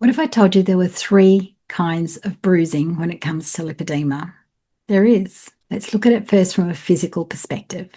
What if I told you there were three kinds of bruising when it comes to lipedema? There is. Let's look at it first from a physical perspective.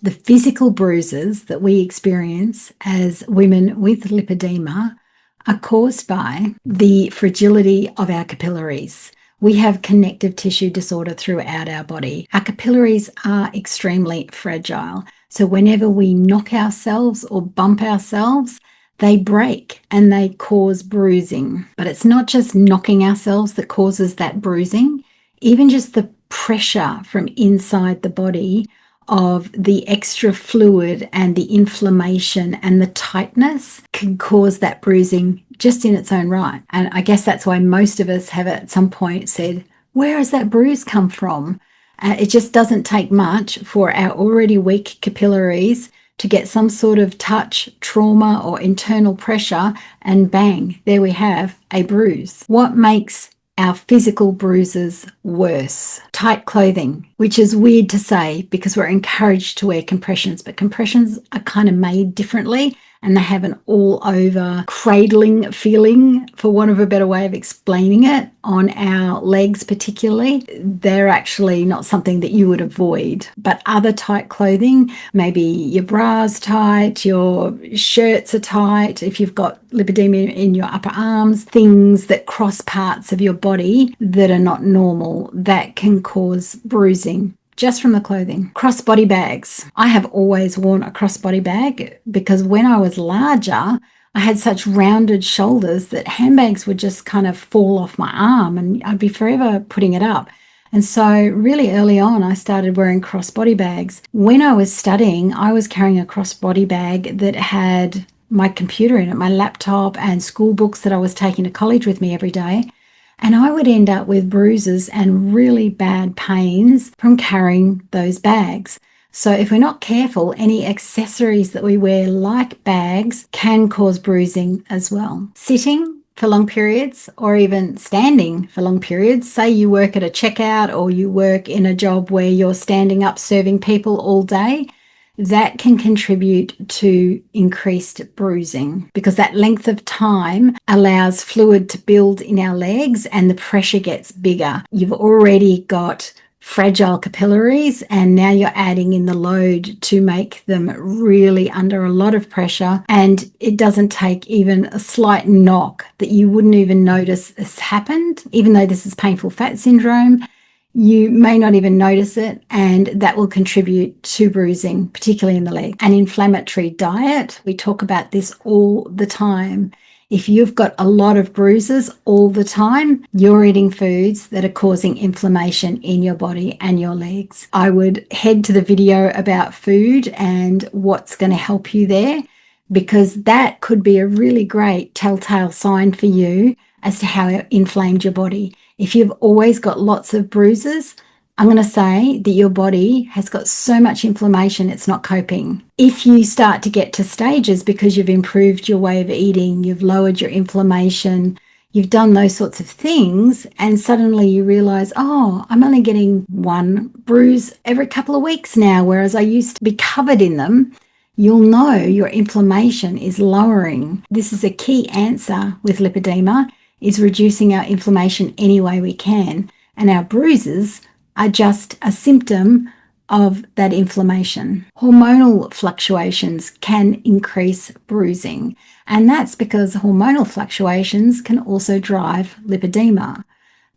The physical bruises that we experience as women with lipedema are caused by the fragility of our capillaries. We have connective tissue disorder throughout our body. Our capillaries are extremely fragile. So whenever we knock ourselves or bump ourselves, they break and they cause bruising. But it's not just knocking ourselves that causes that bruising. Even just the pressure from inside the body of the extra fluid and the inflammation and the tightness can cause that bruising just in its own right. And I guess that's why most of us have at some point said, where has that bruise come from? It just doesn't take much for our already weak capillaries to get some sort of touch, trauma, or internal pressure, and bang, there we have a bruise. What makes our physical bruises worse? Tight clothing, which is weird to say because we're encouraged to wear compressions, but compressions are kind of made differently and they have an all-over cradling feeling, for want of a better way of explaining it, on our legs particularly. They're actually not something that you would avoid. But other tight clothing, maybe your bra's tight, your shirts are tight, if you've got lipedema in your upper arms, things that cross parts of your body that are not normal, that can cause bruising. Just from the clothing. Crossbody bags. I have always worn a crossbody bag because when I was larger, I had such rounded shoulders that handbags would just kind of fall off my arm and I'd be forever putting it up. And so really early on, I started wearing crossbody bags. When I was studying, I was carrying a crossbody bag that had my computer in it, my laptop and school books that I was taking to college with me every day. And I would end up with bruises and really bad pains from carrying those bags. So if we're not careful, any accessories that we wear like bags can cause bruising as well. Sitting for long periods or even standing for long periods. Say you work at a checkout or you work in a job where you're standing up serving people all day. That can contribute to increased bruising because that length of time allows fluid to build in our legs and the pressure gets bigger. You've already got fragile capillaries and now you're adding in the load to make them really under a lot of pressure, and it doesn't take even a slight knock that you wouldn't even notice has happened. Even though this is painful fat syndrome, you may not even notice it, and that will contribute to bruising, particularly in the leg. An inflammatory diet, we talk about this all the time. If you've got a lot of bruises all the time, you're eating foods that are causing inflammation in your body and your legs. I would head to the video about food and what's going to help you there, because that could be a really great telltale sign for you as to how inflamed your body. If you've always got lots of bruises, I'm going to say that your body has got so much inflammation it's not coping. If you start to get to stages because you've improved your way of eating, you've lowered your inflammation, you've done those sorts of things, and suddenly you realize, oh, I'm only getting one bruise every couple of weeks now, whereas I used to be covered in them, you'll know your inflammation is lowering. This is a key answer with lipedema, is reducing our inflammation any way we can. And our bruises are just a symptom of that inflammation. Hormonal fluctuations can increase bruising. And that's because hormonal fluctuations can also drive lipedema.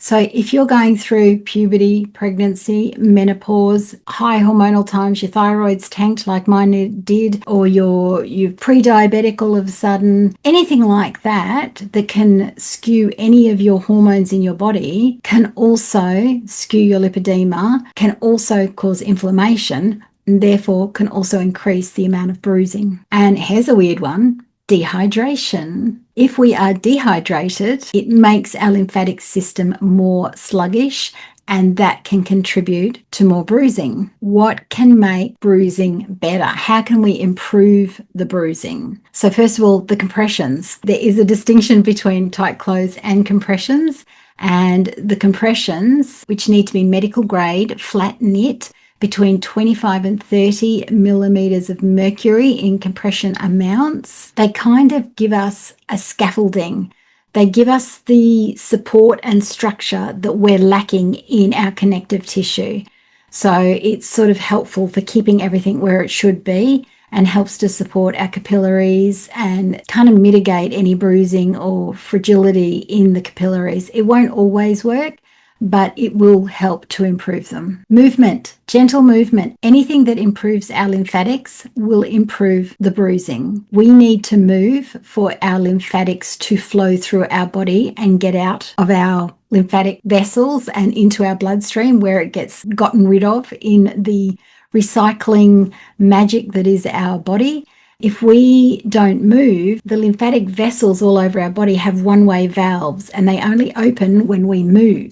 So if you're going through puberty, pregnancy, menopause, high hormonal times, your thyroid's tanked like mine did, or you're pre-diabetic all of a sudden, anything like that that can skew any of your hormones in your body can also skew your lipedema, can also cause inflammation, and therefore can also increase the amount of bruising. And here's a weird one. Dehydration. If we are dehydrated, it makes our lymphatic system more sluggish, and that can contribute to more bruising. What can make bruising better? How can we improve the bruising? So first of all, the compressions. There is a distinction between tight clothes and compressions, and the compressions, which need to be medical grade, flat knit, between 25 and 30 millimeters of mercury in compression amounts. They kind of give us a scaffolding. They give us the support and structure that we're lacking in our connective tissue. So it's sort of helpful for keeping everything where it should be and helps to support our capillaries and kind of mitigate any bruising or fragility in the capillaries. It won't always work, but it will help to improve them. Movement, gentle movement, anything that improves our lymphatics will improve the bruising. We need to move for our lymphatics to flow through our body and get out of our lymphatic vessels and into our bloodstream where it gets gotten rid of in the recycling magic that is our body. If we don't move, the lymphatic vessels all over our body have one-way valves and they only open when we move.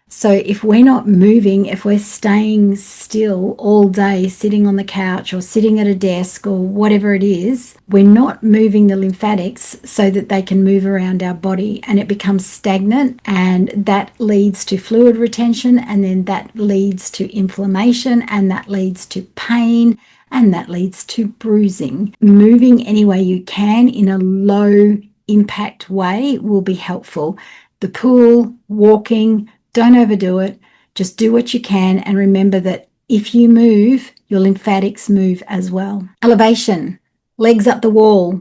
So if we're not moving, if we're staying still all day, sitting on the couch or sitting at a desk or whatever it is, we're not moving the lymphatics so that they can move around our body, and it becomes stagnant, and that leads to fluid retention, and then that leads to inflammation, and that leads to pain, and that leads to bruising. Moving any way you can in a low impact way will be helpful. The pool, walking, don't overdo it. Just do what you can, and remember that if you move, your lymphatics move as well. Elevation, legs up the wall.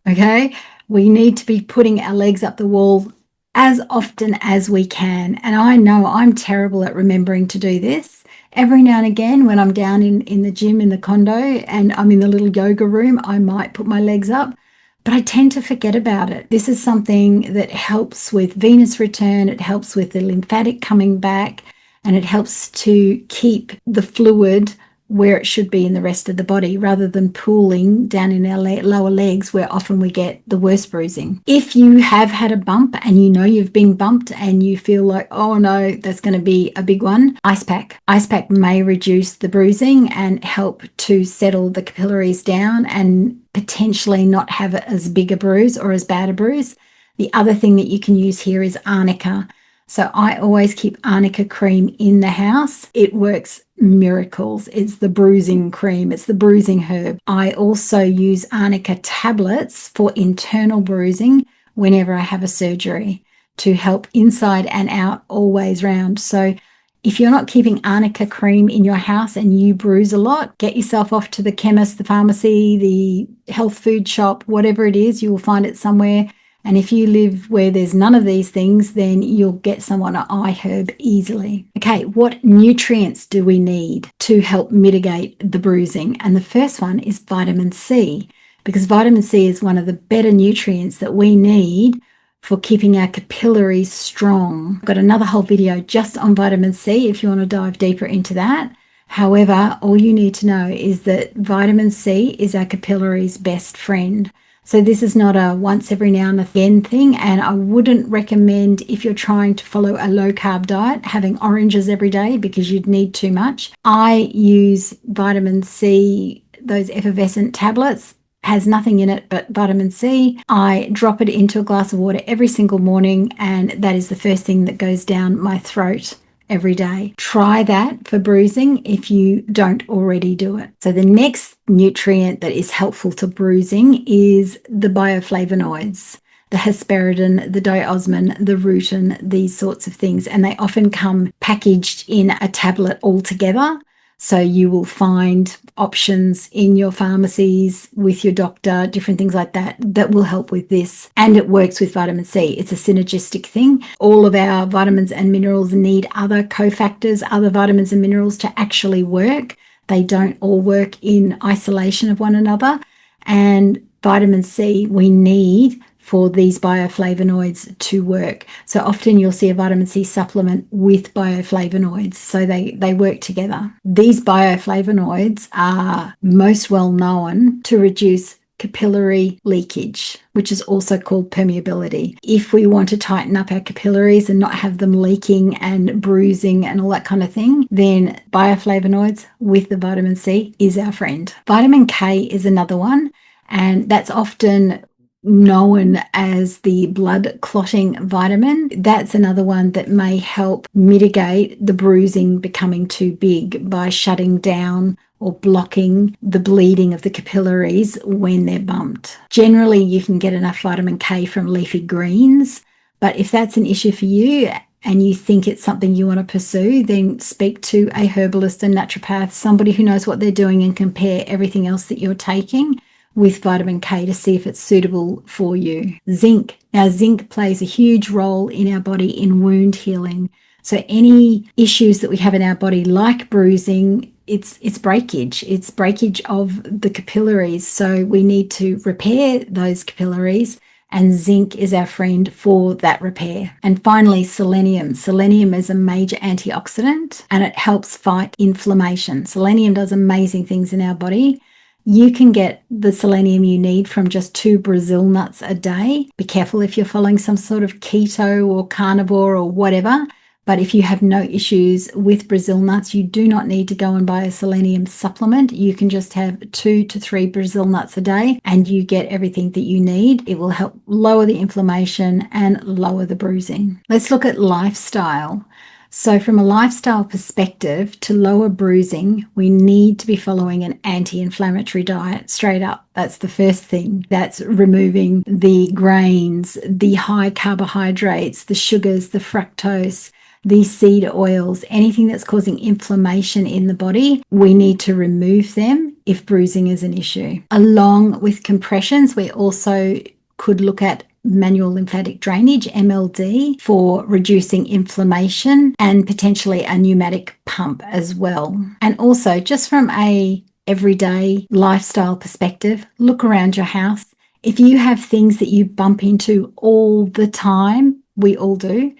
Okay, we need to be putting our legs up the wall as often as we can. And I know I'm terrible at remembering to do this. Every now and again, when I'm down in the gym in the condo and I'm in the little yoga room, I might put my legs up, but I tend to forget about it. This is something that helps with venous return, it helps with the lymphatic coming back, and it helps to keep the fluid where it should be in the rest of the body rather than pooling down in our lower legs where often we get the worst bruising. If you have had a bump and you know you've been bumped and you feel like, oh no, that's going to be a big one, ice pack. Ice pack may reduce the bruising and help to settle the capillaries down and potentially not have as big a bruise or as bad a bruise. The other thing that you can use here is arnica. So I always keep arnica cream in the house. It works miracles. It's the bruising cream. It's the bruising herb. I also use arnica tablets for internal bruising whenever I have a surgery to help inside and out always round. So if you're not keeping arnica cream in your house and you bruise a lot, get yourself off to the chemist, the pharmacy, the health food shop, whatever it is, you will find it somewhere. And if you live where there's none of these things, then you'll get someone an iHerb easily. Okay, what nutrients do we need to help mitigate the bruising? And the first one is vitamin C, because vitamin C is one of the better nutrients that we need for keeping our capillaries strong. I've got another whole video just on vitamin C if you want to dive deeper into that. However, all you need to know is that vitamin C is our capillaries' best friend. So this is not a once every now and again thing, and I wouldn't recommend, if you're trying to follow a low carb diet, having oranges every day because you'd need too much. I use vitamin C, those effervescent tablets, has nothing in it but vitamin C. I drop it into a glass of water every single morning, and that is the first thing that goes down my throat every day. Try that for bruising if you don't already do it. So the next nutrient that is helpful to bruising is the bioflavonoids, the hesperidin, the diosmin, the rutin, these sorts of things. And they often come packaged in a tablet all together. So you will find options in your pharmacies with your doctor, different things like that, that will help with this. And it works with vitamin C. It's a synergistic thing. All of our vitamins and minerals need other cofactors, other vitamins and minerals to actually work. They don't all work in isolation of one another. And vitamin C we need for these bioflavonoids to work. So often you'll see a vitamin C supplement with bioflavonoids, so they work together. These bioflavonoids are most well known to reduce capillary leakage, which is also called permeability. If we want to tighten up our capillaries and not have them leaking and bruising and all that kind of thing, then bioflavonoids with the vitamin C is our friend. Vitamin K is another one, and that's often known as the blood clotting vitamin. That's another one that may help mitigate the bruising becoming too big by shutting down or blocking the bleeding of the capillaries when they're bumped. Generally, you can get enough vitamin K from leafy greens, but if that's an issue for you and you think it's something you want to pursue, then speak to a herbalist and naturopath, somebody who knows what they're doing, and compare everything else that you're taking with vitamin K to see if it's suitable for you. Zinc. Now, zinc plays a huge role in our body in wound healing. So any issues that we have in our body, like bruising, it's breakage. It's breakage of the capillaries. So we need to repair those capillaries, and zinc is our friend for that repair. And finally, selenium. Selenium is a major antioxidant and it helps fight inflammation. Selenium does amazing things in our body. You can get the selenium you need from just 2 Brazil nuts a day. Be careful if you're following some sort of keto or carnivore or whatever. But if you have no issues with Brazil nuts, you do not need to go and buy a selenium supplement. You can just have 2 to 3 Brazil nuts a day and you get everything that you need. It will help lower the inflammation and lower the bruising. Let's look at lifestyle. So from a lifestyle perspective, to lower bruising, we need to be following an anti-inflammatory diet straight up. That's the first thing. That's removing the grains, the high carbohydrates, the sugars, the fructose, the seed oils, anything that's causing inflammation in the body. We need to remove them if bruising is an issue. Along with compressions, we also could look at manual lymphatic drainage, MLD, for reducing inflammation, and potentially a pneumatic pump as well. And also, just from a everyday lifestyle perspective, look around your house. If you have things that you bump into all the time, we all do,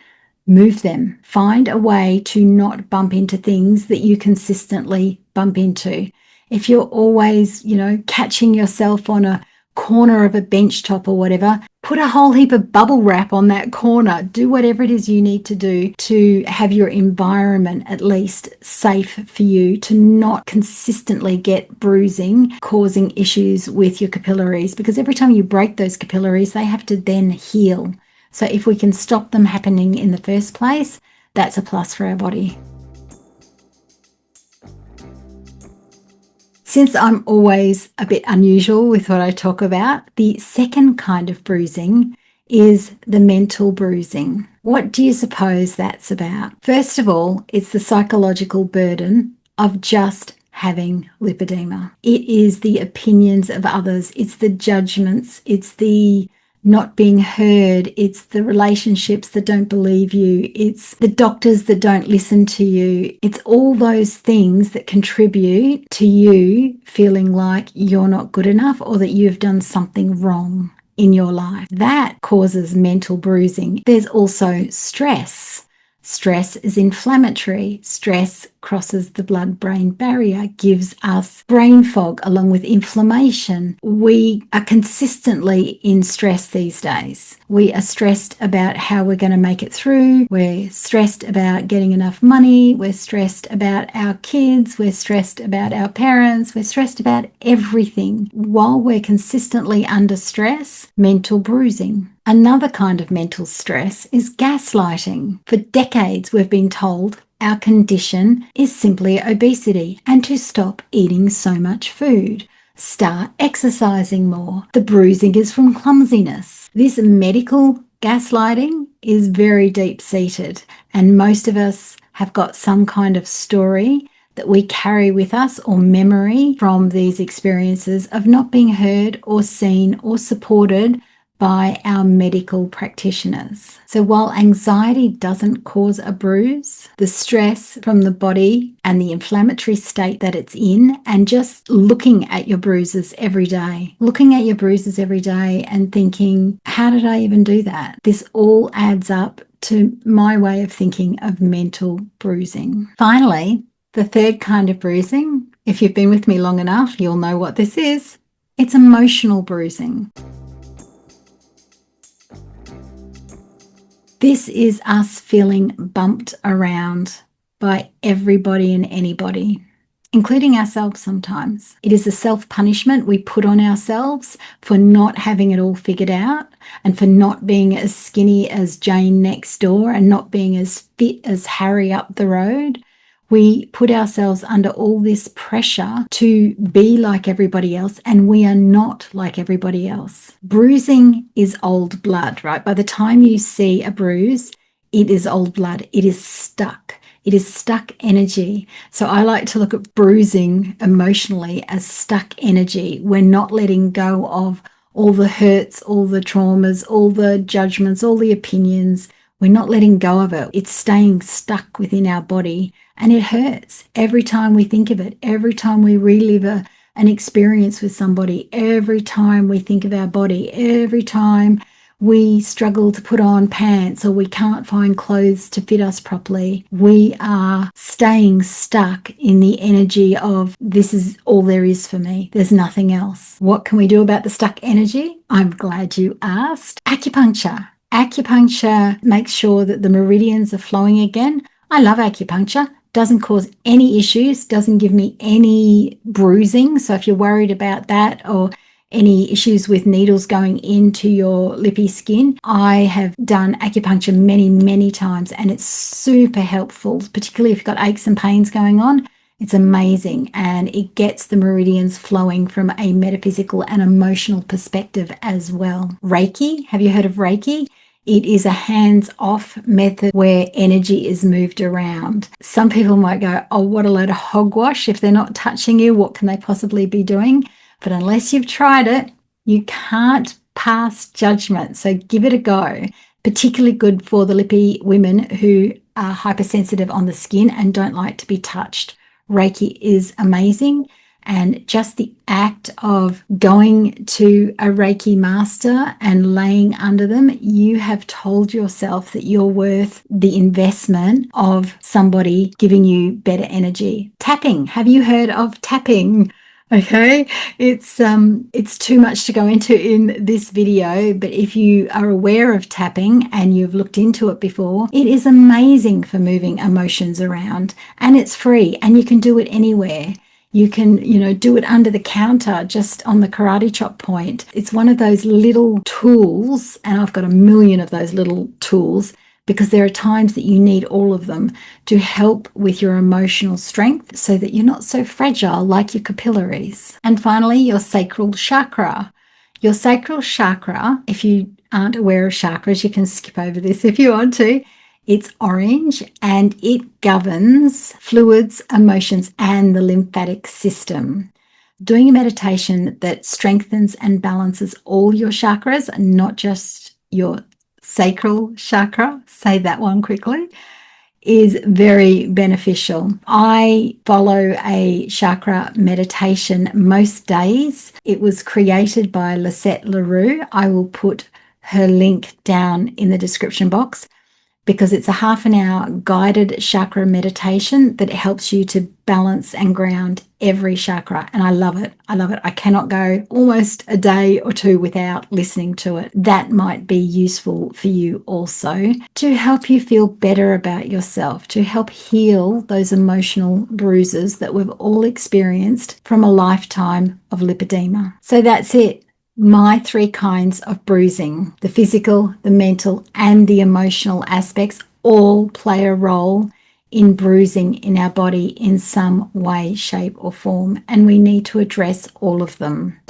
move them. Find a way to not bump into things that you consistently bump into. If you're always, catching yourself on a corner of a bench top or whatever, put a whole heap of bubble wrap on that corner. Do whatever it is you need to do to have your environment at least safe for you to not consistently get bruising, causing issues with your capillaries, because every time you break those capillaries, they have to then heal. So if we can stop them happening in the first place, that's a plus for our body. Since I'm always a bit unusual with what I talk about, the second kind of bruising is the mental bruising. What do you suppose that's about? First of all, it's the psychological burden of just having lipedema. It is the opinions of others. It's the judgments. It's the not being heard. It's the relationships that don't believe you. It's the doctors that don't listen to you. It's all those things that contribute to you feeling like you're not good enough or that you've done something wrong in your life. That causes mental bruising. There's also stress. Stress is inflammatory. Stress crosses the blood-brain barrier, gives us brain fog along with inflammation. We are consistently in stress these days. We are stressed about how we're going to make it through. We're stressed about getting enough money. We're stressed about our kids. We're stressed about our parents. We're stressed about everything. While we're consistently under stress, mental bruising. Another kind of mental stress is gaslighting. For decades, we've been told our condition is simply obesity and to stop eating so much food. Start exercising more. The bruising is from clumsiness. This medical gaslighting is very deep-seated, and most of us have got some kind of story that we carry with us or memory from these experiences of not being heard or seen or supported by our medical practitioners. So while anxiety doesn't cause a bruise, the stress from the body and the inflammatory state that it's in, and just looking at your bruises every day, and thinking, how did I even do that? This all adds up to my way of thinking of mental bruising. Finally, the third kind of bruising, if you've been with me long enough, you'll know what this is. It's emotional bruising. This is us feeling bumped around by everybody and anybody. including ourselves sometimes. It is a self-punishment we put on ourselves for not having it all figured out and for not being as skinny as Jane next door and not being as fit as Harry up the road. We put ourselves under all this pressure to be like everybody else, and we are not like everybody else. Bruising is old blood, right? By the time you see a bruise, it is old blood. It is stuck. It is stuck energy. So I like to look at bruising emotionally as stuck energy. We're not letting go of all the hurts, all the traumas, all the judgments, all the opinions. We're not letting go of it. It's staying stuck within our body, and it hurts every time we think of it, every time we relive an experience with somebody, every time we think of our body, every time we struggle to put on pants or we can't find clothes to fit us properly. We are staying stuck in the energy of this is all there is for me. There's nothing else. What can we do about the stuck energy? I'm glad you asked. Acupuncture. Acupuncture makes sure that the meridians are flowing again. I love acupuncture. Doesn't cause any issues, doesn't give me any bruising. So if you're worried about that or any issues with needles going into your lippy skin, I have done acupuncture many, many times, and it's super helpful, particularly if you've got aches and pains going on. It's amazing, and it gets the meridians flowing from a metaphysical and emotional perspective as well. Reiki, have you heard of Reiki? It is a hands-off method where energy is moved around. Some people might go, oh, what a load of hogwash. If they're not touching you, what can they possibly be doing? But unless you've tried it, you can't pass judgment. So give it a go. Particularly good for the lippy women who are hypersensitive on the skin and don't like to be touched. Reiki is amazing. And just the act of going to a Reiki master and laying under them, you have told yourself that you're worth the investment of somebody giving you better energy. Tapping. Have you heard of tapping? Okay, it's too much to go into in this video, but if you are aware of tapping and you've looked into it before, it is amazing for moving emotions around, and it's free and you can do it anywhere. You can, do it under the counter, just on the karate chop point. It's one of those little tools, and I've got a million of those little tools because there are times that you need all of them to help with your emotional strength so that you're not so fragile like your capillaries. And finally, your sacral chakra. Your sacral chakra, if you aren't aware of chakras, you can skip over this if you want to. It's orange and it governs fluids, emotions, and the lymphatic system. Doing a meditation that strengthens and balances all your chakras, not just your sacral chakra, say that one quickly, is very beneficial. I follow a chakra meditation most days. It was created by Lisette LaRue. I will put her link down in the description box, because it's a half an hour guided chakra meditation that helps you to balance and ground every chakra. And I love it. I love it. I cannot go almost a day or two without listening to it. That might be useful for you also to help you feel better about yourself, to help heal those emotional bruises that we've all experienced from a lifetime of lipedema. So that's it. My 3 kinds of bruising, the physical, the mental, and the emotional aspects all play a role in bruising in our body in some way, shape, or form, and we need to address all of them.